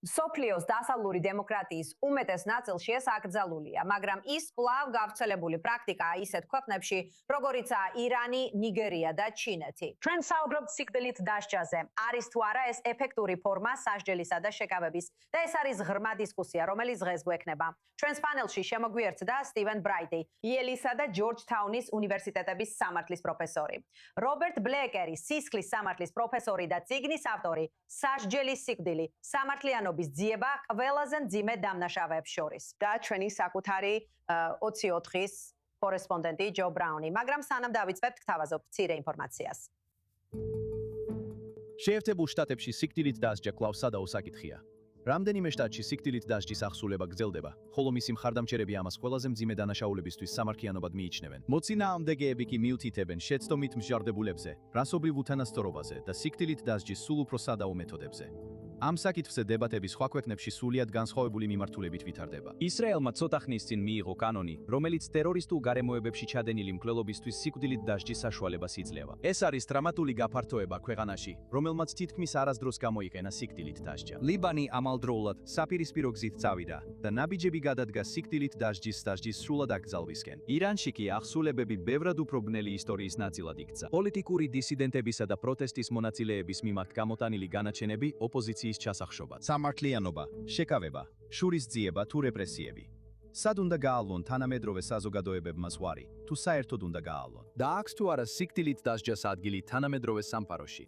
სოფლიოს დასავლური დემოკრატიის უმეტეს ნაწილში ეს აკრძალულია, მაგრამ ის კვლავ გავრცელებული პრაქტიკაა ისეთ ქვეყნებში, როგორიცაა ირანი, ნიგერია და ჩინეთი. ჩვენ საუბრობთ სიკვდილით დასჯაზე. არის თუ არა ეს ეფექტური ფორმა სასჯელისა და შეკავების და ეს არის ღრმა დისკუსია, რომელიც დღეს გვექნება. ჩვენს პანელში შემოგვიერთდა სტივენ ბრაიტი, იელისა და ჯორჯთაუნის უნივერსიტეტების სამართლის პროფესორი, რობერტ ბლეკერი, სისხლის სამართლის პროფესორი და წიგნის ავტორი, სასჯელის სიკვდილი, სამართლიანობის ძიება ყველაზე მძიმე დამნაშავეებს შორის და ჩვენი საკუთარი 24-ის კორესპონდენტი ჯო ბრაუნი. მაგრამ სანამ დავიწყებთ, გთავაზობ მცირე ინფორმაციას. შეერთებულ შტატებში სიკვდილით დასჯა კვლავ სადაო საკითხია. რამდენიმე შტატში სიკვდილით დასჯის ახსულება გრძელდება, ხოლო მისი მხარდამჭერები ამას ყველაზე მძიმე დანაშაულებისთვის სამართლიანობად მიიჩნევენ. მოწინააღმდეგეები კი მიუთითებენ შეცდომით მსჯავრდებულებზე, რასობრივ უთანასწორობაზე და სიკვდილით დასჯის სულ უფრო სადაო მეთოდებზე. ამ საკითხზე დებატები სხვა ქვეყნებში სრულიად განსხვავებული მიმართულებით ვითარდება. ისრაელმა ცოტა ხნის წინ მიიღო კანონი, რომელიც ტერორისტულ გარემოებებში ჩადენილი მკვლელობისთვის სიკვდილით დასჯის საშუალებას იძლევა. ეს არის დრამატული გაფართოება ქვეყანაში, რომელმაც თითქმის არასდროს გამოიყენა სიკვდილით დასჯა. ლიბანი ამავდროულად საპირისპირო გზით წავიდა და ნაბიჯები გადადგა სიკვდილით დასჯის სრულად აკრძალვისკენ. ირანში კი ახსულებები ბევრად უფრო ბნელი ისტორიის ნაწილად იქცა. პოლიტიკური დისიდენტებისა და პროტესტის მონაწილეების მიმართ გამოტანილი განაჩენები ოპოზიციის ჩასახშობად. სამართლიანობა, შეკავება, შურისძიება თუ რეპრესიები. სად უნდა გაალვონ თანამედროვე საზოგადოებებმა ზღვარი, თუ საერთოდ უნდა გაალვონ? და აქვს თუ არა სიკვდილით დასჯას ადგილი თანამედროვე სამყაროში?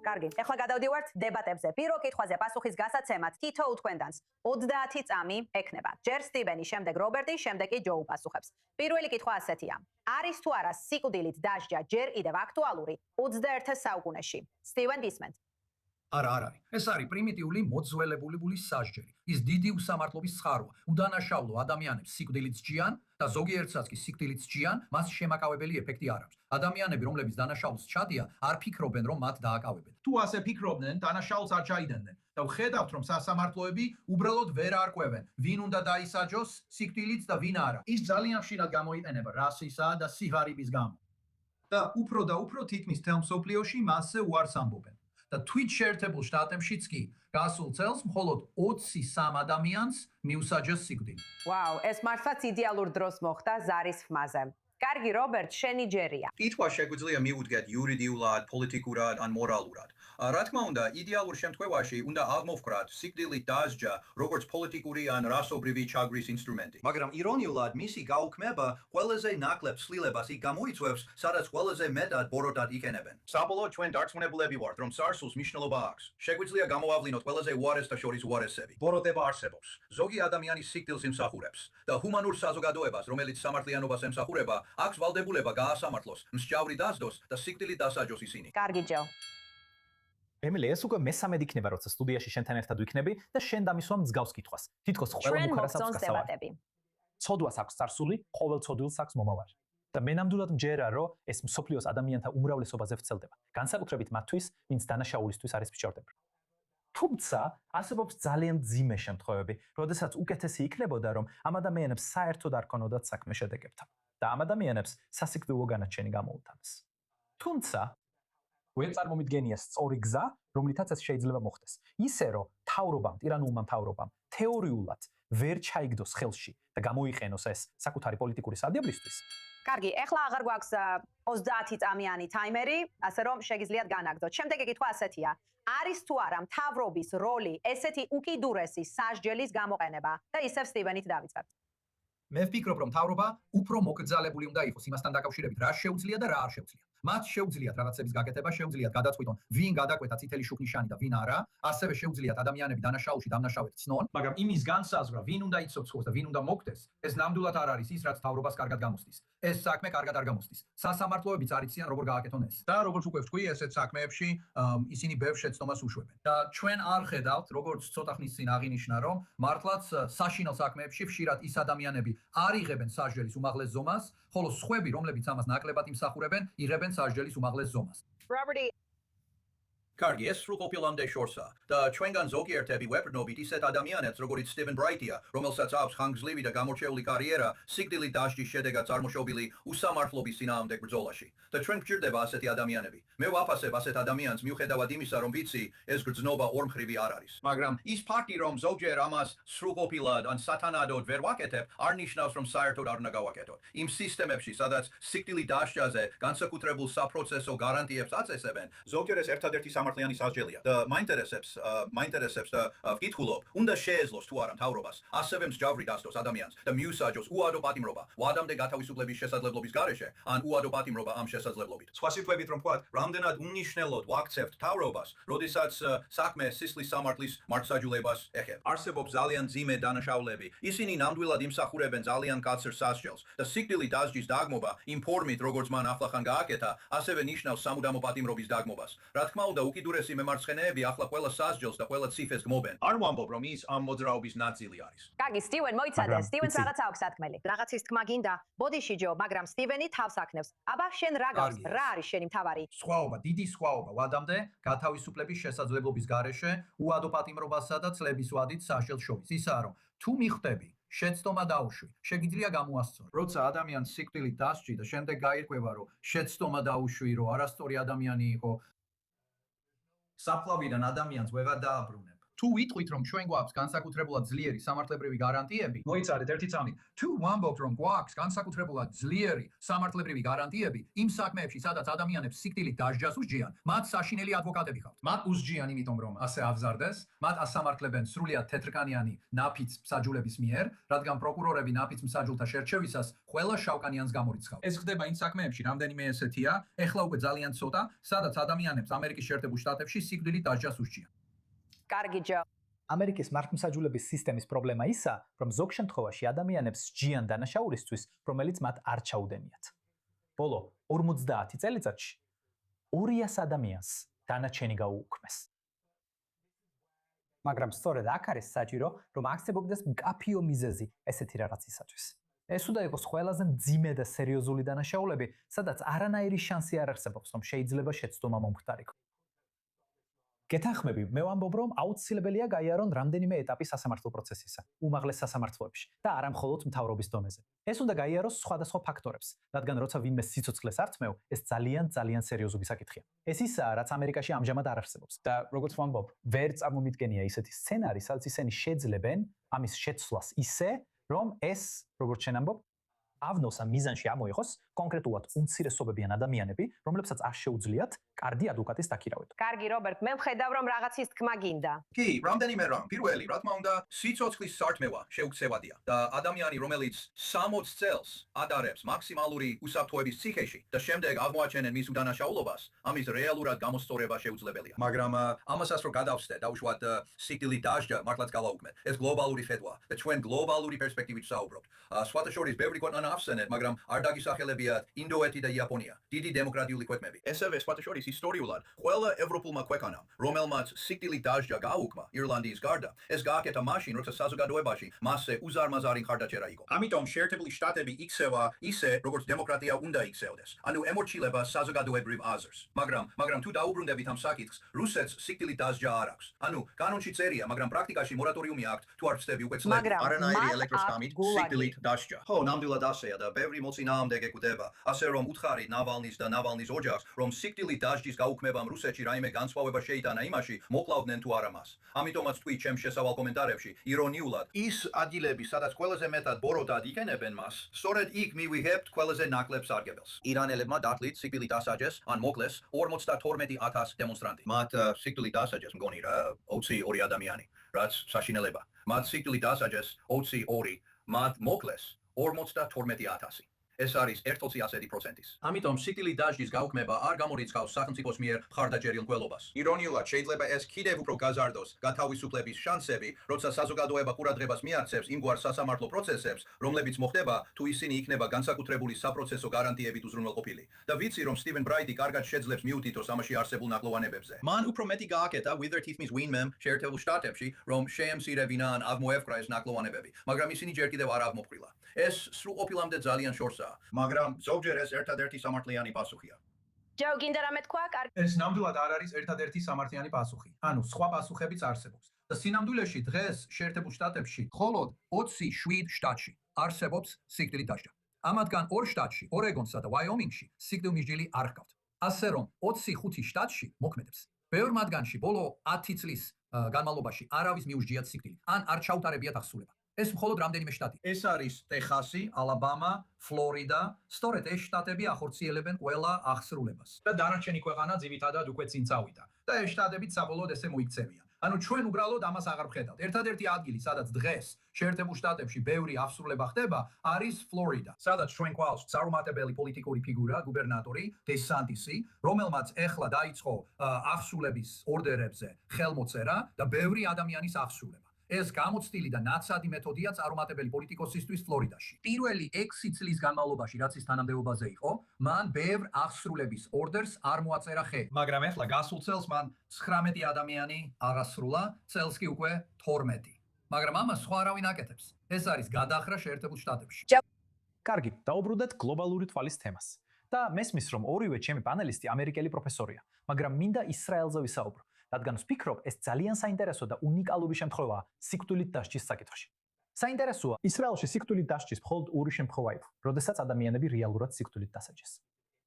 კარგი, ახლა გადავდივართ დებატებზე. პირველ კითხვაზე პასუხის გასაცემად თითო უთქვენდანს 30 წამი ექნება. ჯერ სტივენი, შემდეგ რობერტი, შემდეგ კი ჯო უპასუხებს. პირველი კითხვა ასეთია: არის თუ არა სიკვდილით დასჯა ჯერ კიდევ აქტუალური 21 საუკუნეში? სტივენ, გისმენთ? არა, არ არის. ეს არის პრიმიტიული მოძველებული სასჯელი. ის დიდი უსამართლობის ცხაროა. უდანაშაულო ადამიანებს სიკვდილით სჯიან და ზოგიერთსაც კი სიკვდილით სჯიან, მას შემაკავებელი ეფექტი არ აქვს. ადამიანები, რომლებიც დანაშაულს ჩადიან, არ ფიქრობენ, რომ მათ დააკავებენ. თუ ასე ფიქრობდნენ, დანაშაულს არ ჩაიდენდნენ და ვხედავთ, რომ სასამართლოები უბრალოდ ვერ არკვევენ, ვინ უნდა დაისაჯოს სიკვდილით და ვინ არა. ის ძალიან ხშირად გამოიყენება რასისა და სიღარიბის გამო. და უფრო თითქმის თელ მსოფლიოში მასზე უარს ამბობენ. და თვით შეერთებულ შტატებშიც კი გასულ წელს მხოლოდ 23 ადამიანს მიუსაჯეს სიკვდილი. ვაუ, ეს მართლაც იდეალურ დროს მოხდა ზარის ხმაზე. კარგი, რობერტ, შენი ჯერია. კითხვა შეგვიძლია მიუდგეთ იურიდიულად, პოლიტიკურად ან მორალურად. რა თქმა უნდა, იდეალურ შემთხვევაში უნდა აღმოვკრათ სიკვდილით დასჯა როგორც პოლიტიკური ან რასობრივი ჩაგრის ინსტრუმენტი. მაგრამ ირონიულად, მისი გაუქმება ყველაზე ნაკლებ ცვლილებას იქ გამოიწვევს, სადაც ყველაზე მეტად ბოროტად იყენებენ. საბოლოოდ ჩვენ დარწმუნებულები ვართ, რომ სარსულს მნიშვნელობა აქვს. შეგვიძლია გამოავლინოთ ყველაზე უარესთა შორის უარესები. ბოროტება არსებობს. ზოგი ადამიანი სიკვდილს იმსახურებს და ჰუმანურ საზოგადოებას, რომელიც სამართლიანობას ემსახურება, აქვს ვალდებულება გაასამართლოს, მსჯავრი დასდოს და სიკვდილით დასაჯოს ისინი. კარგი, ჯო. ემილი, ეს უკვე მესამედ იქნება, როცა სტუდიაში შენთან ერთად ვიქნები და შენ დამისვამ მსგავს კითხვას. თითქოს ყველა მუხარას აქვს გასავალი. ცოდვას აქვს წარსული, ყოველ ცოდვილს აქვს მომავალი. და მე ნამდვილად მჯერა, რომ ეს მსოფლიოს ადამიანთა უმრავლესობაზე ვრცელდება. განსაკუთრებით მათთვის, ვინც დანაშაულისთვის არის მსჯავრდებული. თუმცა, არსებობს ძალიან მძიმე შემთხვევები, როდესაც უკეთესი იქნებოდა, რომ ამ ადამიანებს საერთოდ არ ქონოდათ საქმე შედეგებთან და ამ ადამიანებს სასიკვდილო განაჩენი გამოუტანეს. თუმცა, ვერ წარმომიდგენია სწორი გზა, რომლითაც ეს შეიძლება მოხდეს. ისე, რომ მთავრობამ, ტირანულმა მთავრობამ თეორიულად ვერ ჩაიგდოს ხელში და გამოიყენოს ეს საკუთარი პოლიტიკური სადიებლისთვის. კარგი, ახლა აღარ გვაქვს 30 წამიანი ტაიმერი, ასე რომ შეგიძლიათ განაგრძოთ. შემდეგი კითხვა ასეთია: არის თუ არა მთავრობის როლი ესეთი უკიდურესი სასჯელის გამოყენება? და ისევ სტივენით დავიწყებთ. მე ვფიქრობ, რომ მთავრობა უფრო მოკრძალებული უნდა იყოს იმასთან დაკავშირებით, რა შეუძლია და რა არ შეუძლია. მათ შეუძლიათ რაღაცების გაკეთება, შეუძლიათ გადაწყვიტონ, ვინ გადაკვეთა წითელი შუქნიშანი და ვინ არა, ასევე შეუძლიათ ადამიანები დანაშაულში დამნაშავედ ცნონ, მაგრამ იმის განსაზღვრა, ვინ უნდა იცოცხლოს და ვინ უნდა მოკდეს, ეს ნამდვილად არ არის ის, რაც მთავრობას კარგად გამოსდის. ეს საქმე კარგად არ გამოსდის. სასამართლოებიც არ იციან, როგორ გააკეთონ ეს. და როგორც უკვე ვთქვი, ესეთ საქმეებში ისინი ბევრ შეცდომას უშვებენ. და ჩვენ არ ხედავთ, როგორც ცოტა ხნის წინ აღინიშნა, რომ მართლაც საშინელ საქმეებში ხშირად ის ადამიანები არ იღებენ სასჯელის უმაღლეს ზომას, ხოლო სხვები, რომლებიც ამას ნაკლებად იმსახურებენ, იღებენ სასჯელის უმაღლეს ზომას. კარგი, ეს სრულყოფილამდე შორსა და ჩვენგან ზოგიერთები ვეპრნობით ისეთ ადამიანებს, როგორიც სტივენ ბრაიტია, რომელსაც აქვს ხანგრძლივი და გამორჩეული კარიერა, სიკვდილით დასჯის შედეგად წარმოშობილი უსამართლობის წინააღმდეგ ბრძოლაში. და ჩვენ გვჭირდება ასეთი ადამიანები. მე ვაფასებ ასეთ ადამიანს მიუხედავად იმისა, რომ ვიცი, ეს გრძნობა ორმხრივი არ არის. მაგრამ ის ფაქტი, რომ ზოგჯერ ამას სრულყოფილად ან სათანადოდ ვერ ვაკეთებ, არ ნიშნავს, რომ საერთოდ არ უნდა გავაკეთოთ. იმ სისტემებში, სადაც სიკვდილით დასჯაზე განსაკუთრებულ საპროცესო გარანტიებს აწესებენ, ზოგჯერ ეს ერთადერთი სამართლიანი სასჯელია. და მაინტერესებს და ვკითხულობ, უნდა შეეძლოს თუ არა მთავრობას, ასევე მსჯავრი დასდოს ადამიანს და მიუსაჯოს უადო პატიმრობა, ვადამდე გათავისუფლების შესაძლებლობის გარეშე, ან უადო პატიმრობა ამ შესაძლებლობით. სხვა სიტყვებით რომ ვთქვათ, რამდენად უნიშნელოდ ვაქცევთ მთავრობას, როდესაც საქმე სისხლის სამართლის მართლმსაჯულებას ეხება. არსებობს ძალიან მძიმე დანაშაულები. ისინი ნამდვილად იმსახურებენ ძალიან კაცრ სასჯელს და სიკვდილით დასჯის დაგმობა იმ ფორმით, როგორც მან ახლახან გააკეთა, ასევე ნიშნავს სამუდამო პატიმრობის დაგმობას. რა თქმა უნდა, უკიდურესი მემარცხენეები ახლა ყველა სასჯელს და ყველა ციფეს გმობენ. არ ვამბობ, რომ ის ამ მოძრაობის ნაწილი არის. კარგი, სტივენ, მოიცადე. სტივენს რაღაც აქვს სათქმელი. რაღაცის თქმა გინდა. ბოდიში ჯო, მაგრამ სტივენი თავს აქნევს. აბა შენ რა გავს? რა არის შენი მთავარი? სხვაობა, დიდი სხვაობა. ვადამდე გათავისუფლების შესაძლებლობის გარეშე უადო პატიმრობასა და წლების ვადით სასჯელს შორის. ისაა, რომ თუ მიხვდები შეცდომა დაუშვი, შეგიძლია გამოასწორო. როცა ადამიანს სიკვდილით დასჯი და შემდეგ გაირკვევა, რომ შეცდომა დაუშვი, რომ არასწორი ადამიანი იყო, საფლავიდან ადამიანს ვეღარ დააბრუნებ. თუ ვიტყვით, რომ ჩვენ გვაქვს განსაკუთრებულად ძლიერი სამართლებრივი გარანტიები, მოიცადეთ ერთი წამით. თუ ვამბობთ, რომ გვაქვს განსაკუთრებულად ძლიერი სამართლებრივი გარანტიები იმ საქმეებში, სადაც ადამიანებს სიკვდილით დასჯას უსჯიან, მათ საშინელი ადვოკატები ჰყავთ. მათ უსჯიან, იმიტომ რომ ასე ავზარდეს, მათ ასამართლებენ სრულიად თეთრკანიანი ნაფიც მსაჯულების მიერ, რადგან პროკურორები ნაფიც მსაჯულთა შერჩევისას ყველა შავკანიანს გამორიცხავენ. ეს ხდება იმ საქმეებში, რამდენიმე ესეთია, ეხლა უკვე ძალიან ცოტა, სადაც ადამიანებს ამერიკის შეერთებულ შტატებში სიკვდილით დასჯას უსჯიან. კარგი ჯო. ამერიკის მართლმსაჯულების სისტემის პრობლემა ისაა, რომ ზოგ შემთხვევაში ადამიანებს სჯიან დანაშაულისთვის, რომელიც მათ არ ჩაუდენიათ. ბოლო 50 წელიწადში 200 ადამიანს დანაჩენი გაუუქმეს. მაგრამ სწორედ აქ არის საჭირო, რომ აქცევობდეს მკაფიო მიზეზი ესეთი რაღაცისათვის. ეს უნდა იყოს ყველაზე მძიმე და სერიოზული დანაშაულები, სადაც არანაირი შანსი არ არსებობს, რომ შეიძლება შეცდომა მომხდარიყო. გეთანხმები, მე ვამბობ, რომ აუცილებელია გაიარონ რამდენიმე ეტაპი სასამართლო პროცესისა, უმაღლეს სასამართლოებში და არა მხოლოდ მთავრობის დონეზე. ეს უნდა გაიაროს სხვადასხვა ფაქტორებს, რადგან როცა ვინმე სიცოცხლეს ართმევ, ეს ძალიან სერიოზული საკითხია. ეს ისაა, რაც ამერიკაში ამჟამად არ არსებობს. და როგორც ვამბობ, ვერ წარმომიდგენია ისეთი სცენარი, სადაც ისინი შეძლებენ ამის შეცვლას ისე, რომ ეს, როგორც შენ ამბობ, ავნოს ამ მიზანში ამოიღოს კონკრეტულად უმცირესობებიან ადამიანები, რომლებსაც არ შეუძლიათ კარგი ადვოკატის დაქირავება. კარგი, რობერტ, მე ვხედავ, რომ რაღაცის თქმა გინდა. კი, რამდენიმე რამ. პირველი, რა თქმა უნდა, სიცოცხლის სართმევა შეუცევადია და ადამიანი, რომელიც 60 წელს ადარებს მაქსიმალური უსაფრთხოების ციხეში და შემდეგ აღმოაჩენენ მის უდანაშაულობას, ამის რეალურად გამოსწორება შეუძლებელია. მაგრამ ამასაც რო გადავსდე, დაუშვათ სიკვდილით დასჯა მართლაც გავაუქმეთ. ეს გლობალური ხედვა და ჩვენ გლობალური პერსპექტივით საუბრობთ. სხვათა შორის ბევრი ქვეყანა ახსენეთ, მაგრამ არ დაგისახელებიათ ინდოეთი და იაპონია, დიდი დემოკრატიული ქვეყნები. ესევე სხვათა შორის ისტორიულად ყველა ევროპულმა ქვეყანამ, რომელმაც სიკვდილით დასჯა გააუქმა ირლანდიის გარდა, ეს გააკეთა მაშინ, როცა საზოგადოებაში მასზე უზარმაზარი მხარდაჭერა იყო. ამიტომ შეერთებული შტატები იქცევა ისე, როგორც დემოკრატია უნდა იქცევდეს. ანუ ემორჩილება საზოგადოებრივ აზრს. მაგრამ თუ დაუბრუნდებით ამ საკითხს, რუსეთს სიკვდილით დასჯა არ აქვს. ანუ კანონში წერია, მაგრამ პრაქტიკაში მორატორიუმი აქვს, თუ არ ვწდები უკვე წლები, არანაირი ელექტროსკამით სიკვდილით დასჯა. ხო, ნამდვილად ასეა და ბევრი მოწინააღმდეგე გვხვდება, ასე რომ უთხარით ნავალნის და ნავალნის ოჯახს, რომ სიკვდილით დასჯის გაუქმებამ რუსეთში რაიმე განსხვავება შეიტანა იმაში, მოკლავდნენ თუ არა მას. ამიტომაც თქვი ჩემს შესავალ კომენტარებში, ირონიულად, ის ადგილები, სადაც ყველაზე მეტად ბოროტად იქენებენ მას, სწორედ იქ მივიღებთ ყველაზე ნაკლებ სარგებელს. ირანელებმა დათვლით სიკვდილით დასაჯეს, ან მოკლეს 52,000 დემონსტრანტი. მათ სიკვდილით დასაჯეს მგონი რა 22 ადამიანი, რაც საშინელება. მათ სიკვდილით დასაჯეს 22, მათ მოკლეს 52,000. ეს არის 1/100%. ამიტომ სიკვდილით დასჯის გაუქმება არ გამორიცხავს სახელმწიფოს მიერ მხარდაჭერილ მკვლელობას. ირონიულად, შეიძლება ეს კიდევ უფრო გაზარდოს გათავისუფლების შანსები, როცა საზოგადოება ყურადღებას მიაქცევს იმგვარ სასამართლო პროცესებს, რომლებიც მოხდება, თუ ისინი იქნება განსაკუთრებული საპროცესო გარანტიებით უზრუნველყოფილი. და ვიცი, რომ სტივენ ბრაიტი კარგად შეძლებს მიუთითოს ამაში არსებულ ნაკლოვანებებზე. მან უფრო მეტი გააკეთა with their teeth win-mem შეერთებულ შტატებში, რომ შეემცირებინა ან აღმოეფქრა ეს ნაკლოვანებები, მაგრამ ისინი ჯერ კიდევ არ აღმოფხვრილა. ეს სრულყოფილამდე ძალიან შორსაა, მაგრამ ზოგჯერ ეს ერთადერთი სამართლიანი პასუხია. ჯო გინდა რამე თქვა? კარგი. ეს ნამდვილად არ არის ერთადერთი სამართლიანი პასუხი. ანუ სხვა პასუხებიც არსებობს. და სინამდვილეში დღეს შეერთებულ შტატებში მხოლოდ 27 შტატში არსებობს სიკვდილით დასჯა. ამათგან 2 შტატში, ორეგონსა და ვაიომინგში, სიკვდილმისჯილი არ ჰყავთ. ასე რომ 25 შტატში მოქმედებს. ბევრ მათგანში ბოლო 10 წლის განმავლობაში არავის მიუსჯიათ სიკვდილი, ან არ ჩაუტარებიათ აღსრულება. ეს მხოლოდ რამდენიმე შტატი. ეს არის ტეხასი, ალაბამა, ფლორიდა, სწორედ ეს შტატები ახორციელებენ ყველა აღსრულებას. და დანარჩენი ქვეყანა ძირითადად უკვე წინ წავიდა. და ეს შტატებიც საბოლოოდ ესე მოიქცევიან. ანუ ჩვენ უბრალოდ ამას აღარ ვხედავთ. ერთადერთი ადგილი, სადაც დღეს შეერთებულ შტატებში ბევრი აღსრულება ხდება, არის ფლორიდა. სადაც ჩვენ გვყავს წარუმატებელი პოლიტიკური ფიგურა, გუბერნატორი დესანტისი, რომელმაც ეხლა დაიწყო აღსრულების ორდერებზე ხელმოწერა და ბევრი ადამიანის აღსრულება. ეს გამოცდილი და ნაცადი მეთოდია წარუმატებელი პოლიტიკოსისთვის ფლორიდაში. პირველი 6 წლის განმავლობაში, რაც ის თანამდებობაზე იყო, მან ბევრ აღსრულების ორდერს არ მოაწერა ხელი. მაგრამ ეხლა გასულ წელს მან 19 ადამიანი აღასრულა, წელს კი უკვე 12. მაგრამ ამას სხვა არავინ აკეთებს. ეს არის გადახრა შეერთებულ შტატებში. კარგი, დაუბრუნდეთ გლობალური თვალის თემას. და მესმის, რომ ორივე ჩემი პანელისტი ამერიკელი პროფესორია, მაგრამ მინდა ისრაელზე ვისაუბრო. რადგან ვფიქრობ, ეს ძალიან საინტერესო და უნიკალური შემთხვევაა სიკვდილით დასჯის საკითხში. საინტერესოა, ისრაელში სიკვდილით დასჯის მხოლოდ ორი შემთხვევა იყო, როდესაც ადამიანები რეალურად სიკვდილით დასაჯეს.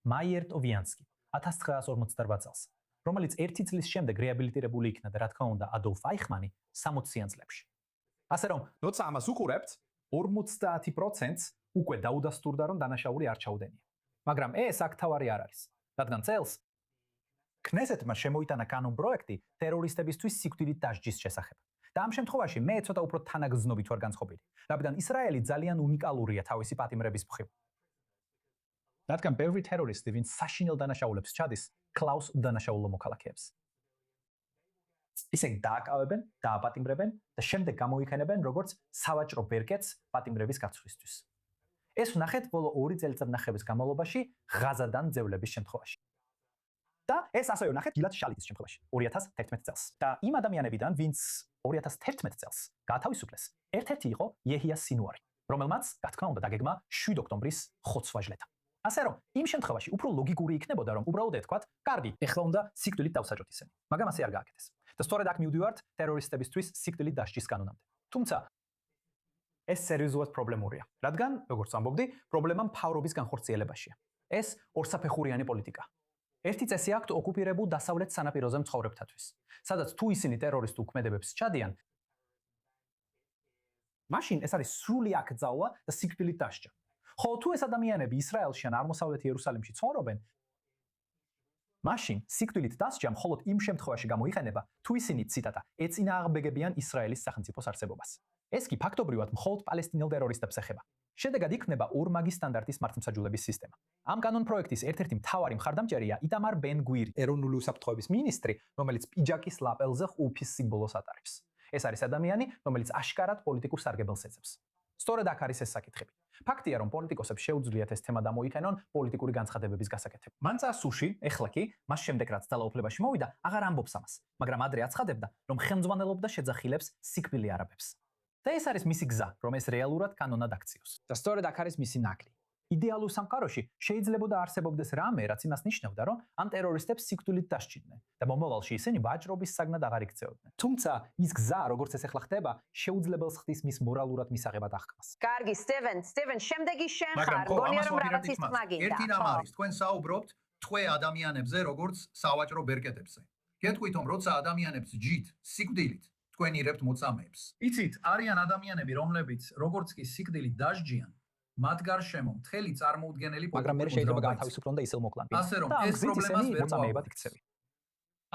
მაიერ ტოვიანსკი 1958 წელს, რომელიც 1 წლის შემდეგ რეაბილიტირებული იქნა და რა თქმა უნდა, ადოლფ აიხმანი 60-იან წლებში. ასე რომ, როცა ამას უყურებთ, 50% უკვე დაუდასტურდა, რომ დანაშაული არ ჩაუდენია. მაგრამ ეს აქ თავარი არ არის, რადგან წელს კნესეტმა შემოიტანა კანონპროექტი ტერორისტებისთვის სიკვდილით დასჯის შესახებ. და ამ შემთხვევაში მე ცოტა უფრო თანაგრძნობით ვარ განწყობილი, რადგან ისრაელი ძალიან უნიკალურია თავისი პატიმრების მხრივ. რადგან ბევრი ტერორისტი, ვინც საშინელ დანაშაულებს ჩადის, კლავს უდანაშაულო მოქალაქეებს. ისინი დააკავებენ, დააპატიმრებენ და შემდეგ გამოიყენებენ როგორც სავაჭრო ბერკეტს პატიმრების გაცვლისთვის. ეს ვნახეთ ბოლო 2 წელიწადნახევრის განმავლობაში ღაზადან ძევლების შემთხვევაში. და ეს ასევე ვნახეთ გილად შალიძის შემთხვევაში 2011 წელს. და იმ ადამიანებიდან, ვინც 2011 წელს გაათავისუფლეს, ერთ-ერთი იყო იეჰია სინუარი, რომელმაც, რა თქმა უნდა, დაგეგმა 7 ოქტომბრის ხოცვა-ჟლეტა. ასე რომ, იმ შემთხვევაში უფრო ლოგიკური იქნებოდა, რომ უბრალოდ ეთქვათ, კარგი, ეხლა უნდა სიკვდილით დავსაჯოთ ისინი, მაგრამ ასე არ გააკეთეს. და სწორედ აქ მივდივართ ტერორისტებისთვის სიკვდილით დასჯის კანონამდე. თუმცა ეს სერიოზულად პრობლემურია, რადგან, როგორც ამბობდი, პრობლემა მთავრობის განხორციელებაშია. ეს ორსაფეხურიანი პოლიტიკა. ერთი წესი აქვთ ოკუპირებულ დასავლეთ სანაპიროზე მცხოვრებთათვის, სადაც თუ ისინი ტერორისტულ ქმედებებს ჩადიან, მაშინ ეს არის სრული აკრძალვა და სიკვდილით დასჯა. ხოლო თუ ეს ადამიანები ისრაელში ან აღმოსავლეთ იერუსალიმში ცხოვრობენ, მაშინ სიკვდილით დასჯა მხოლოდ იმ შემთხვევაში გამოიყენება, თუ ისინი ციტატა ეწინააღმდეგებიან ისრაელის სახელმწიფოს არსებობას. ეს კი ფაქტობრივად მხოლოდ პალესტინელ ტერორისტებს ეხება. შედეგად იქნება ორმაგი სტანდარტის მართლმსაჯულების სისტემა. ამ კანონპროექტის ერთ-ერთი მთავარი მხარდამჭერია იტამარ ბენ-გვირი, ეროვნული უსაფრთხოების მინისტრი, რომელიც პიჯაკის ლაპელზე ყუფის სიმბოლოს ატარებს. ეს არის ადამიანი, რომელიც აშკარად პოლიტიკურ სარგებელს ეძებს. სწორედ აქ არის ეს საკითხები. ფაქტია, რომ პოლიტიკოსებს შეუძლიათ ეს თემა დამოიქანონ პოლიტიკური განცხადებების გასაკეთებლად. მან წასუში, ეხლა კი, მას შემდეგ რაც ძალაუფლებაში მოვიდა, აღარ ამბობს ამას, მაგრამ ადრე აცხადებდა, რომ ხელმძღვანელობდა შეძახილებს სიკვდილი არაბებს. და ეს არის მისი გზა, რომ ეს რეალურად კანონად აქციოს. და სწორედ აქ არის მისი ნაკლი. იდეალურ სამყაროში შეიძლებოდა არსებობდეს რამე, რაც იმას ნიშნავდა, რომ ამ ტერორისტებს სიკვდილით დასჯიდნენ და მომავალში ისინი ვაჭრობის საგნად აღარ იქცეოდნენ. თუმცა ის გზა, როგორც ეს ახლა ხდება, შეუძლებელს ხდის მის მორალურად მისაღებად აღქმას. კარგი, სტივენ, შემდეგი შენ ხარ, გონია რომ რაღაც ის მაგინდა. ერთი რამ არის, თქვენ საუბრობთ თქვენ ადამიანებზე, როგორც სავაჭრო ბერკეტებზე. გეტყვით, რომ როცა ადამიანებს ჯით სიკვდილით თქვენ ირებთ მოწამეებს. იცით, არიან ადამიანები, რომლებიც როგორც კი სიკვდილით დასჯიან, მათ გარშემო მთელი წარმოუდგენელი მაგრამ მე შეიძლება გაათავისუფლონ და ისევ მოკლან. ასე რომ ეს პრობლემას ვერ მოწამეებად იქცევი.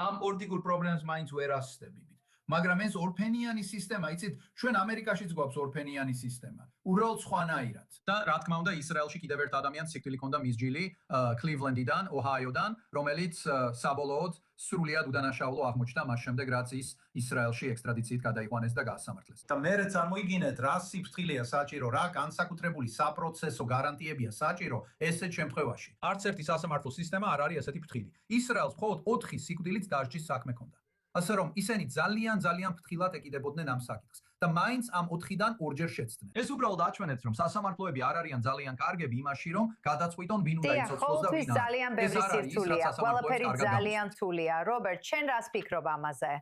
ამ ორდიგულ პრობლემას მაინც ვერ ასწდებით. მაგრამ ეს ორფენიანი სისტემა, იცით, ჩვენ ამერიკაშიც გვაქვს ორფენიანი სისტემა. უბრალოდ სხვანაირად. და რა თქმა უნდა, ისრაელში კიდევ ერთ ადამიანს სიკვდილი ჰქონდა მისჯილი კლივლენდიდან, ოჰაიოდან, რომელიც საბოლოოდ სრულიად უდანაშაულო აღმოჩნდა მას შემდეგ, რაც ის ისრაელში ექსტრადიციით გადაიყვანეს და გაასამართლეს. და მე წარმოიდგინეთ, რა სიფრთხილეა საჭირო, რა განსაკუთრებული საპროცესო გარანტიებია საჭირო ესეთ შემთხვევაში. არც ერთი სასამართლო სისტემა არ არის ასეთი ფრთხილი. ისრაელს მხოლოდ 4 სიკვდილით დასჯის საქმე ჰქონდა. ასე რომ ისინი ძალიან ფრთხილად ეკიდებოდნენ ამ საკითხს და მაინც ამ 4-დან ორჯერ შეცდნენ. ეს უბრალოდ აჩვენებს, რომ სასამართლოები არ არიან ძალიან კარგები იმაში, რომ გადაწყვიტონ ვინ უნდა იცოცხლოს და ვინ არა. ძალიან ბევრი სირთულეა, ყველაფერი ძალიან რთულია. რობერტ, შენ რას ფიქრობ ამაზე?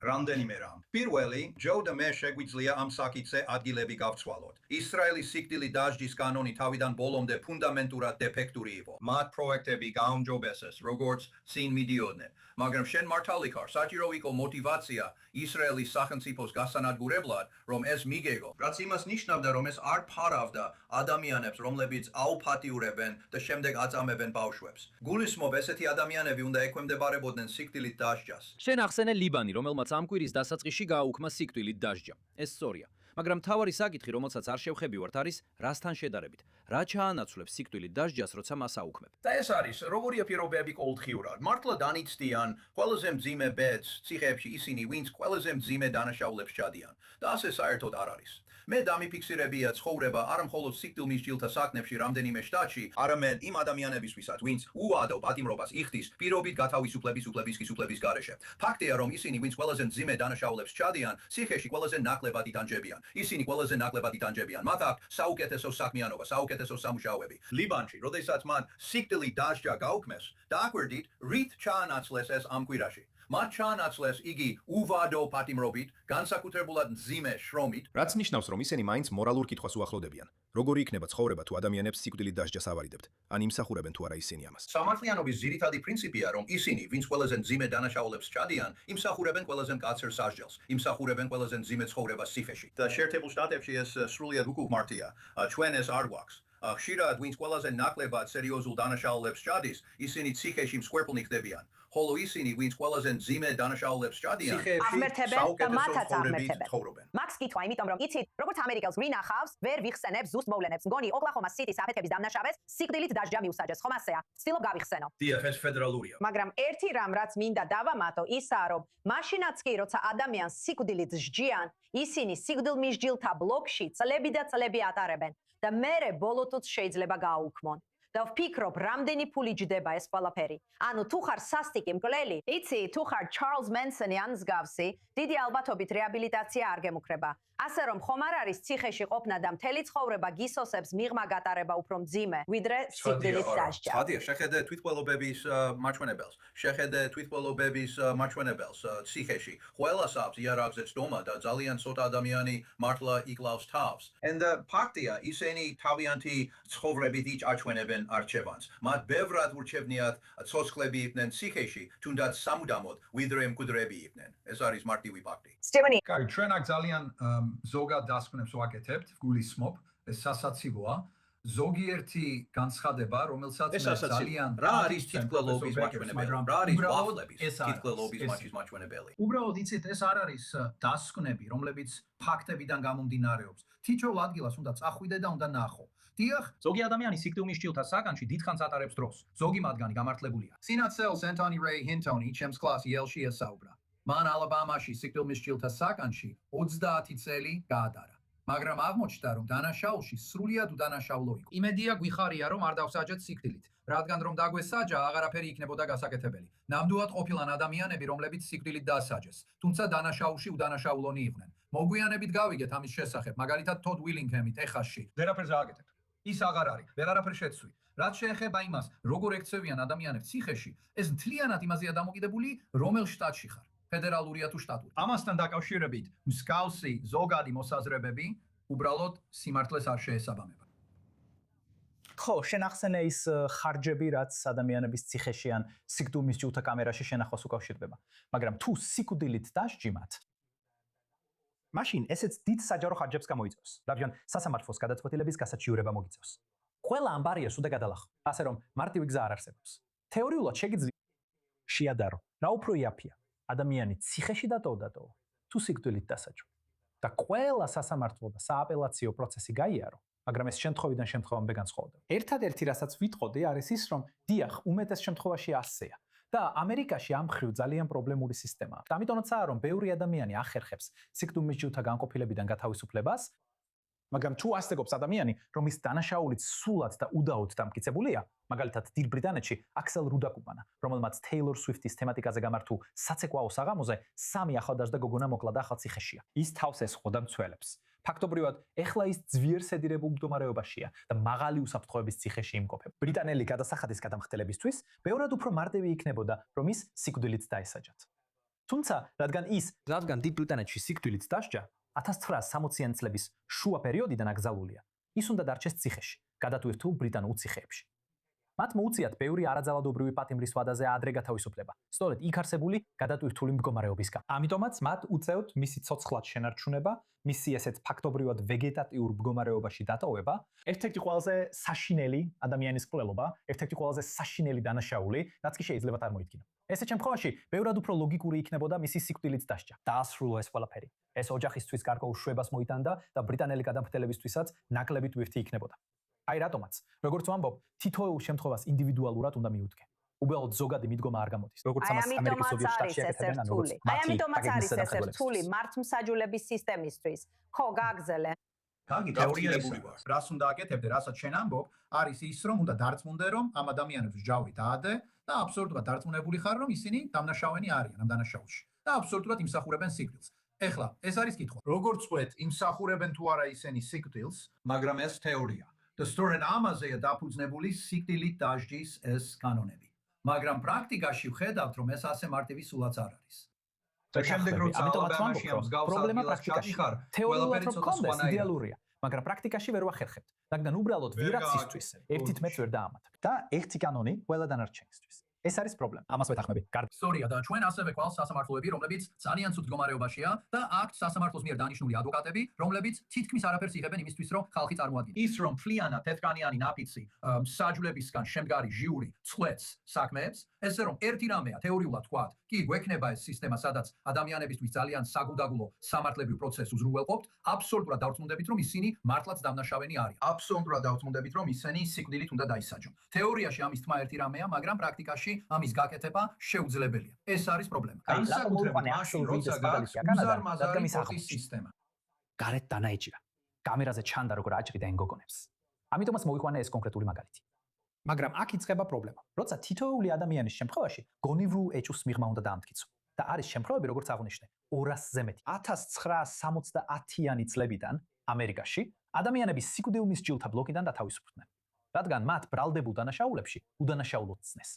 რამდენიმე რამ. პირველი, ჯო და მე შეგვიძლია ამ საკითხზე ადგილები გავცვალოთ. ისრაელის სიკვდილი დასჯის კანონი თავიდან ბოლომდე ფუნდამენტურად დეფექტური იყო. მათ პროექტები გაუმჯობესეს, როგორც წინ მიდიოდნენ. მაგრამ შენ მართალი ხარ, საჭირო იყო мотиваცია ისრაელის სახელმწიფოს გასანადგურებლად, რომ ეს მიგეგო. რაც იმას ნიშნავდა, რომ ეს არ ფარავდა ადამიანებს, რომლებიც აუპატიურებენ და შემდეგ აწამებენ ბავშვებს. გულისხმობ, ესეთი ადამიანები უნდა ექვემდებარებოდნენ სიკვდილით დასჯას. შენ ახსენე ლიბანი, რომელმაც ამ კვირის დასაწყისში გააუქმა სიკვდილით დასჯა. ეს სწორია. მაგრამ მთავარი საკითხი, რომელსაც არ შევხებივართ, არის რასთან შედარებით. რა ჩაანაცვლებს სიკვდილით დასჯას, როცა მას აუქმებ? და ეს არის, როგორია პირობები ყოველდღიურად. მართლა დანიცდიან ყველაზე მძიმე ბედს ციხეებში ისინი, ვინც ყველაზე მძიმე დანაშაულებს ჩადიან. და ასე საერთოდ არ არის. მე დამიფიქსირებია ცხოვრება არა მხოლოდ სიკვდილმისჯილთა საქმეებში რამდენიმე შტატში, არამედ იმ ადამიანებისთვისაც, ვინც უადო პატიმრობას იხდის პირობით გათავისუფლების უფლების გარეშე. ფაქტია, რომ ისინი, ვინც ყველაზე მძიმე დანაშაულებს ჩადიან, ციხეში ყველაზე ნაკლებად იტანჯებიან. ისინი ყველაზე ნაკლებად იტანჯებიან. მათ აქვს საუკეთესო საქმიანობა, საუკეთესო სამუშაოები. ლიბანში, როდესაც მან სიკვდილი დასჯა გაუქმეს, დააკვირდით, რით ჩაანაცვლეს ეს ამ კვირაში. მათ ჩაანაცვლეს იგი უვადო პატიმრობით, განსაკუთრებულად მძიმე შრომით, რაც ნიშნავს, რომ ისინი მაინც მორალურ კითხვას უახლოვდებიან. როგორი იქნება ცხოვრება თუ ადამიანებს სიკვდილით დასჯას ავარიდებთ? ან იმსახურებენ თუ არა ისინი ამას? სამართლიანობის ძირითადი პრინციპია, რომ ისინი, ვინც ყველაზე მძიმე დანაშაულებს ჩადიან, იმსახურებენ ყველაზე მკაცრ სასჯელს, იმსახურებენ ყველაზე მძიმე ცხოვრებას ციხეში. და შეერთებულ შტატებში ეს სრულიად უკუღმართია. ჩვენ ეს არ გვაქვს. ხშირად, ვინც ყველაზე ნაკლებად სერიოზულ დანაშაულებს ჩადის, ისინი ციხეში მსხვერპლნი ხდებიან. ხოლო ისინი, ვინც ყველაზე მძიმე დანაშაულებს ჩადიან, აღმერთებენ და მათაც აღმერთებენ. მაქს კითხვა, იმიტომ რომ იცით, როგორც ამერიკელს ვინახავს, ვერ ვიხსენებს ზუსტ მოვლენებს. მგონი ოკლაჰომა სიტის აფეთქების დამნაშავეს სიკვდილით დასჯა მიუსაჯეს, ხომ ასეა? ვცდილობ გავიხსენო. დიახ, ეს ფედერალურია. მაგრამ ერთი რამ, რაც მინდა დავამატო, ისაა, რომ მაშინაც კი, როცა ადამიანს სიკვდილით სჯიან, ისინი სიკვდილმისჯილთა ბლოკში წლები და წლები ატარებენ და მერე ბოლოთაც შეიძლება გააუქმონ. და ვფიქრობ, რამდენი ფული ჯდება ეს ყველაფერი. ანუ თუ ხარ სასტიკი მკვლელი, იცი, თუ ხარ ჩარლზ მენსონი ან მსგავსი, დიდი ალბათობით რეაბილიტაცია არ გემუქრება. ასე რომ ხომ არ არის ციხეში ყოფნა და მთელი ცხოვრება გისოსებს მიღმა გატარება უფრო მძიმე, ვიდრე სიკვდილით დასჯა. ხადია, შეხედე თვითმკვლელობების მაჩვენებელს, შეხედე თვითმკვლელობების მაჩვენებელს ციხეში. ყველას აქვს იარაღზე ცდომა და ძალიან ცოტა ადამიანი მართლა იკლავს თავს. და ფაქტია, ისინი თავიანთი ცხოვრებით იჭაჩვენებენ არჩევანს. მათ ბევრად ურჩევნიათ ცოცხლები იყვნენ ციხეში, თუნდაც სამუდამოდ, ვიდრე მკვდრები იყვნენ. ეს არის მარტივი ფაქტი. სტივენი, კაი, ჩვენ აქ ძალიან ზოგად დასკვნებს ვაკეთებთ, გულისხმობ, ეს სასაცილოა. ზოგიერთი განცხადება, რომელსაც ძალიან რა არის თვითმკვლელობის მაჩვენებელი, რა არის ვაფლების თვითმკვლელობის მაჩვენებელი. უბრალოდ იცით, ეს არ არის დასკვნები, რომლებიც ფაქტებიდან გამომდინარეობს. თითოეულ ადგილას უნდა წახვიდე და უნდა ნახო. დიახ, ზოგი ადამიანი სიკვდილმისჯილთა საკანში დიდხანს ატარებს დროს. ზოგი მათგანი გამართლებულია. სინაცელს ენტონი რეი ჰინტონი ჩემს კლასს იელში ესაუბრა. მან ალაბამაში სიკვდილმისჯილთა საკანში 30 წელი გაატარა. მაგრამ აღმოჩნდა, რომ დანაშაულში სრულიად უდანაშაულო იყო. იმედია გვიხარია, რომ არ დავსაჯეთ სიკვდილით, რადგან რომ დაგვესაჯა, აღარაფერი იქნებოდა გასაკეთებელი. ნამდვილად ყოფილან ადამიანები, რომლებიც სიკვდილით დასაჯეს, თუმცა დანაშაულში უდანაშაულონი იყვნენ. მოგვიანებით გავიგეთ ამის შესახებ, მაგალითად თოდ ვილინგჰემი ტეხასში. ვერაფერს ააკეთებ. ის აღარ არის, ვერაფერ შეცვი. რაც შეეხება იმას, როგორ ექცევიან ადამიანებს ციხეში, ეს მთლიანად იმაზეა დამოკიდებული, რომელ შტატში ხარ. ფედერალურია თუ შტატური. ამასთან დაკავშირებით, მსგავსი ზოგადი მოსაზრებები უბრალოდ სიმართლეს არ შეესაბამება. ხო, შენ ახსენე ის ხარჯები, რაც ადამიანების ციხეში ან სიკვდილმისჯილთა კამერაში შენახვას უკავშირდება. მაგრამ თუ სიკვდილით დასჯიმათ, მაშინ ესეც დიდ საჯარო ხარჯებს გამოიწვევს, რადგან სასამართლოს გადაწყვეტილების გასაჩივრება მოგიწევს. ყველა ამ ბარიერს უნდა გადალახო, ასე რომ მარტივი გზა არ არსებობს. თეორიულად შეგიძლია შეადარო, რა უფრო იაფია, ადამიანი ციხეში დატოვ თუ სიკვდილით დასაჯო. და ყველა სასამართლო და სააპელაციო პროცესი გაიარო, მაგრამ ეს შემთხვევიდან შემთხვევამდე განსხვავდება. ერთადერთი რასაც ვიტყოდი არის ის, რომ დიახ, უმეტეს შემთხვევაში ასეა. და ამერიკაში ამ ხრივ ძალიან პრობლემური სისტემაა. ამიტომაცაა, რომ ბევრი ადამიანი ახერხებს სიკვდილმისჯილთა განყოფილებიდან გათავისუფლებას, მაგრამ თუ ასწეგობს ადამიანი, რომ ის დანაშაულით სულად და უდაოდ დამტკიცებულია, მაგალითად დიდ ბრიტანეთში აქსელ რუდაკუბანა, რომელმაც Taylor Swift-ის თემატიკაზე გამართულ საცეკვაო საღამოზე 3 ახალდაშდა გოგონა მოკლა და ახალ ციხეშია. ის თავს ესხოდა მცველებს. ფაქტობრივად, ეხლა ის ძვიერ სედირებულ მდგომარეობაშია და მაღალი უსაფრთხოების ციხეში იმყოფება. ბრიტანელი გადასახადის გადამხდელებისთვის ბევრად უფრო მარტივი იქნებოდა, რომ ის სიკვდილით დაესაჯათ. თუმცა, რადგან დიდ ბრიტანეთში სიკვდილით დასჯა 1960-იან წლების შუა პერიოდიდან აკრძალულია, ის უნდა დარჩეს ციხეში, გადატვირთულ ბრიტანულ ციხეებში. მათ მოუწიათ ბევრი არაძალადობრივი პატიმრის ვადაზე ადრე გათავისუფლება, სწორედ იქ არსებული გადატვირთული მდგომარეობის გამო. ამიტომაც მათ უწევთ მისი ცოცხლად შენარჩუნება, მისი ესეთ ფაქტობრივად ვეგეტატიურ მდგომარეობაში დატოვება, ერთ-ერთი ყველაზე საშინელი ადამიანის კვლელობა, ერთ-ერთი ყველაზე საშინელი დანაშაული, რაც კი შეიძლება წარმოიდგინო. ესეთ შემთხვევაში ბევრად უფრო ლოგიკური იქნებოდა მისი სიკვდილით დასჯა. დაასრულა ეს ყველაფერი. ეს ოჯახისთვის გარკვეულ შვებას მოიტანდა და ბრიტანელი გადამხდელებისთვისაც ნაკლები ტვირთი იქნებოდა. აი რატომაც, როგორც ვამბობ, თითოეულ შემთხვევას ინდივიდუალურად უნდა მიუდგე. უბრალოდ ზოგადი მიდგომა არ გამოდის. როგორც ამას ამერიკის ზოგიერთ შტატში აკეთებენ, როგორც ამიტომაც არის ეს რთული მართლმსაჯულების სისტემისთვის. ხო, გააგზელე. კარგი თეორიები ვარ. რას უნდა აკეთებდე, რასაც შენ ამბობ, არის ის, რომ უნდა დარწმუნდე, რომ ამ ადამიანებს ჯავრი დაადე და აბსოლუტურად დარწმუნებული ხარ, რომ ისინი დამნაშავენი არიან ამ დანაშაულში და აბსოლუტურად იმსახურებენ სიკვდილს. ეხლა, ეს არის კითხვა. როგორც ვთქვით, იმსახურებენ თუ არა ისინი სიკვდილს, მაგრამ ეს თეორია. და სწორედ ამაზეა დაფუძნებული სიკვდილით დასჯის ეს კანონები. მაგრამ პრაქტიკაში ვხედავთ, რომ ეს ასე მარტივი სულაც არ არის. და შემდეგ როცა ალბანიაში ამ პრობლემა პრაქტიკაში ხარ, ყველაფერი ცოტა სხვანაირია. იდეალურია, მაგრამ პრაქტიკაში ვერ ვახერხებთ. რადგან უბრალოდ ვირაცისთვის ერთით მეც ვერ დაამატებ. და ერთი კანონი ყველა დანარჩენისთვის. ეს არის პრობლემა. ამას ვეთანხმები. კარგი. სწორია და ჩვენ ასევე გვყავს სასამართლოები, რომლებიც ძალიან ცუდ მდგომარეობაშია და აქვთ სასამართლოს მიერ დანიშნული ადვოკატები, რომლებიც თითქმის არაფერს იღებენ იმისთვის, რომ ხალხი წარმოადგინოს. ის რომ ფლიანად თეთრკანიანი ნაფიცი საჯულებისგან შემდგარი ჟიური წვეთს საქმეებს, ესე რომ ერთი რამეა თეორიულად ვთქვათ, კი გვექნება ეს სისტემა, სადაც ადამიანებისთვის ძალიან საგუდაგულო სამართლებრივ პროცესს უზრუნველყოფთ, აბსოლუტურად დავწმუნდებით, რომ ისინი მართლაც დამნაშავენი არიან. აბსოლუტურად დავწმუნდებით, რომ ისინი სიკვდილით უნდა დაისაჯონ. თეორიაში ამის თმა ერთი რამეა, მაგრამ პრაქტიკაში ამის გაკეთება შეუძლებელია. ეს არის პრობლემა. განსაკუთრებით მაშინ, როცა გაქვს გუზარ-მაზარი სისტემა. გარეთ დანაეჭირა. კამერაზე ჩანდა როგორ აჭრიდა იმ გოგონებს. ამიტომაც მოვიყვანე ეს კონკრეტული მაგალითი. მაგრამ აქ იწყება პრობლემა. როცა თითოეული ადამიანის შემთხვევაში გონივრულ ეჭვს მიღმა უნდა დაამტკიცო. და არის შემთხვევები, როგორც აღვნიშნე, 200-ზე მეტი. 1970-იანი წლებიდან ამერიკაში ადამიანები სიკვდილის ჯილთა ბლოკიდან დათავისუფლდნენ. რადგან მათ ბრალდებულ დანაშაულებში უდანაშაულოდ ცნეს.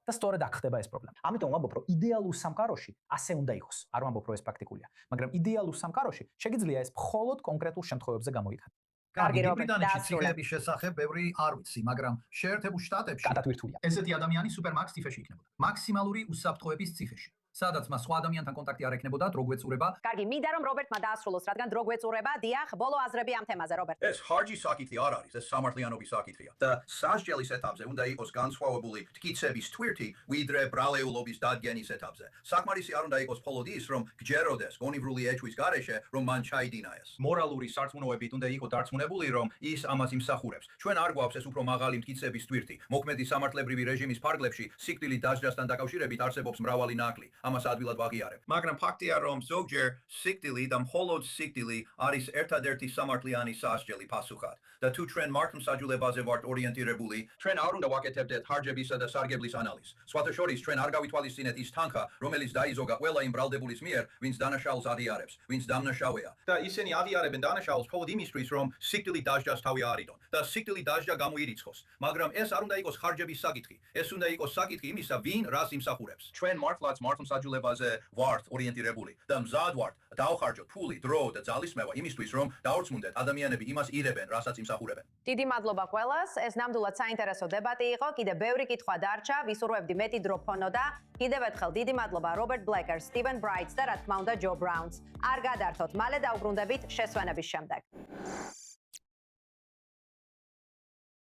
და სწორედ აქ ხდება ეს პრობლემა. ამიტომ ვამბობ, რომ იდეალურ სამყაროში ასე უნდა იყოს. არ ვამბობ, რომ ეს პრაქტიკულია, მაგრამ იდეალურ სამყაროში შეგიძლია ეს მხოლოდ კონკრეტულ შემთხვევებზე გამოიყენო. კარგი, ბრიტანეთში ციხეების შესახებ ბევრი არ ვიცი, მაგრამ შეერთებულ შტატებში გადატვირთულია. ესეთი ადამიანი სუპერმაქს ციხეში იქნებოდა. მაქსიმალური უსაფრთხოების ციხეში. სადაც მას სხვა ადამიანთან კონტაქტი არ ექნებოდა, დრო გვეწურება. კარგი, მინდა რომ რობერტმა დაასრულოს, რადგან დრო გვეწურება. დიახ, ბოლო აზრები ამ თემაზე, რობერტ. ეს ჰარჯი საკითხი არ არის, ეს სამართლიანობის საკითხია. და სასჯელის ეტაპზე უნდა იყოს განსხვავებული მტკიცების თვირთი, ვიდრე ბრალეულობის დადგენის ეტაპზე. საკმარისი არ უნდა იყოს მხოლოდ ის, რომ გჯეროდეს გონივრული ეჭვის გარეშე, რომ მან ჩაიდინა ეს. მორალური სარწმუნოებით უნდა იყოს დარწმუნებული, რომ ის ამას იმსახურებს. ჩვენ არ გვაქვს ეს უფრო მაღალი მტკიცების თვირთი. მოქმედი სამართლებრივი რეჟიმის ფარგლებში სიკვდილით დასჯასთან დაკავშირებით არსებობს მრავალი ნაკლი. ამას ადვილად ვაღიარებ. მაგრამ ფაქტია, რომ ზოგჯერ სიკვდილი და მხოლოდ სიკვდილი არის ერთადერთი სამართლიანი სასჯელი პასუხად. და თუ ჩვენ მართლმსაჯულებაზე ვართ ორიენტირებული, ჩვენ არ უნდა ვაკეთებდეთ ჰარჯებისა და სარგებლის ანალიზს. სხვათა შორის, ჩვენ არ გავითვალისწინეთ ის თანხა, რომელიც დაიზოგა ყველა იმ ბრალდებულის მიერ, ვინც დანაშაულს აღიარებს, ვინც დამნაშავეა. და ისინი აღიარებენ დანაშაულს მხოლოდ იმისთვის, რომ სიკვდილით დასჯას თავი აარიდონ და სიკვდილით დასჯა გამოირიცხოს. მაგრამ ეს არ უნდა იყოს ჰარჯების საკითხი. ეს უნდა იყოს საკითხი იმისა, ვინ რას იმსახურებს. ჩვენ მართლაც მართლმსაჯულებაზე ვართ ორიენტირებული და მზად ვართ დავხარჯოთ ფული, დრო და ძალისმევა იმისთვის, რომ დავრწმუნდეთ ადამიანები იმას ირებენ, რასაც იმსახურებენ. დიდი მადლობა ყველას. ეს ნამდვილად საინტერესო დებატი იყო. კიდე ბევრი კითხვა დარჩა. ვისურვებდი მეტი დრო ფონოდა. კიდევ ერთხელ დიდი მადლობა რობერტ ბლეკერს, სტივენ ბრაიტს და რა თქმა უნდა ჯო ბრაუნს. არ გადართოთ, მალე დავბრუნდებით შესვენების შემდეგ.